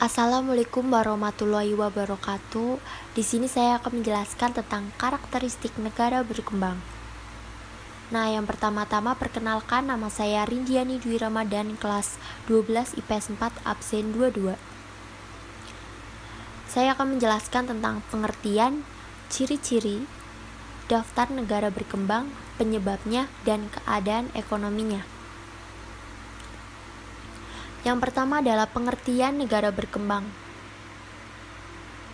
Assalamualaikum warahmatullahi wabarakatuh. Di sini saya akan menjelaskan tentang karakteristik negara berkembang. Nah, yang pertama-tama perkenalkan, nama saya Rindiani Dwi Ramadan, kelas 12 IPS 4 absen 22. Saya akan menjelaskan tentang pengertian, ciri-ciri, daftar negara berkembang, penyebabnya, dan keadaan ekonominya. Yang pertama adalah pengertian negara berkembang.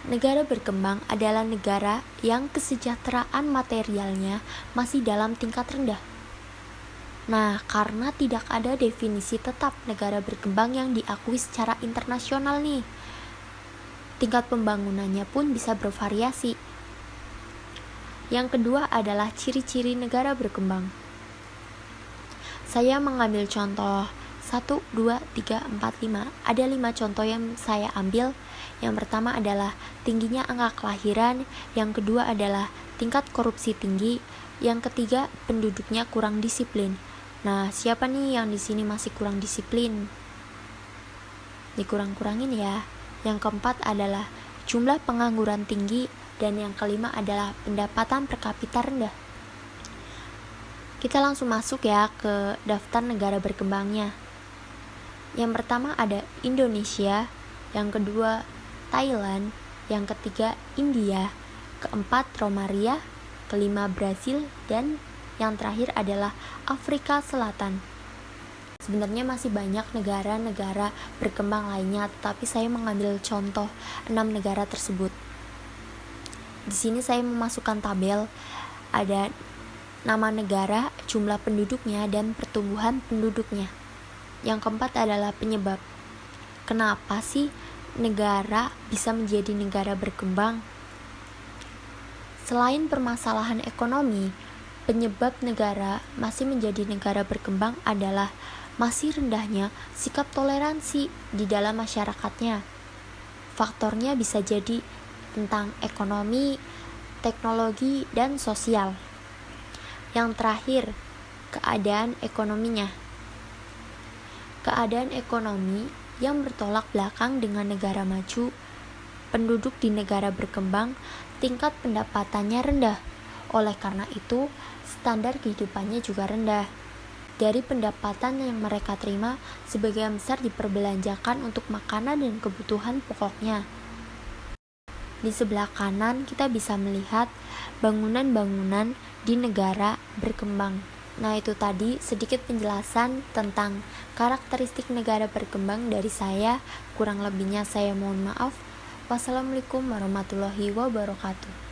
Negara berkembang adalah negara yang kesejahteraan materialnya masih dalam tingkat rendah. Nah, karena tidak ada definisi tetap negara berkembang yang diakui secara internasional nih, tingkat pembangunannya pun bisa bervariasi. Yang kedua adalah ciri-ciri negara berkembang. Saya mengambil contoh 1, 2, 3, 4, 5. Ada 5 contoh yang saya ambil. Yang pertama adalah tingginya angka kelahiran, yang kedua adalah tingkat korupsi tinggi, yang ketiga penduduknya kurang disiplin. Nah, siapa nih yang di sini masih kurang disiplin? Dikurang-kurangin ya. Yang keempat adalah jumlah pengangguran tinggi, dan yang kelima adalah pendapatan per kapita rendah. Kita langsung masuk ya ke daftar negara berkembangnya. Yang pertama ada Indonesia, yang kedua Thailand, yang ketiga India, keempat Romaria, kelima Brasil, dan yang terakhir adalah Afrika Selatan. Sebenarnya masih banyak negara-negara berkembang lainnya, tetapi saya mengambil contoh 6 negara tersebut. Di sini saya memasukkan tabel, ada nama negara, jumlah penduduknya, dan pertumbuhan penduduknya. Yang keempat adalah penyebab. Kenapa sih negara bisa menjadi negara berkembang? Selain permasalahan ekonomi, penyebab negara masih menjadi negara berkembang adalah masih rendahnya sikap toleransi di dalam masyarakatnya. Faktornya bisa jadi tentang ekonomi, teknologi, dan sosial. Yang terakhir, keadaan ekonominya. Keadaan ekonomi yang bertolak belakang dengan negara maju, penduduk di negara berkembang tingkat pendapatannya rendah. Oleh karena itu, standar kehidupannya juga rendah. Dari pendapatan yang mereka terima, sebagian besar diperbelanjakan untuk makanan dan kebutuhan pokoknya. Di sebelah kanan kita bisa melihat bangunan-bangunan di negara berkembang. Nah, itu tadi sedikit penjelasan tentang karakteristik negara berkembang dari saya. Kurang lebihnya saya mohon maaf. Wassalamualaikum warahmatullahi wabarakatuh.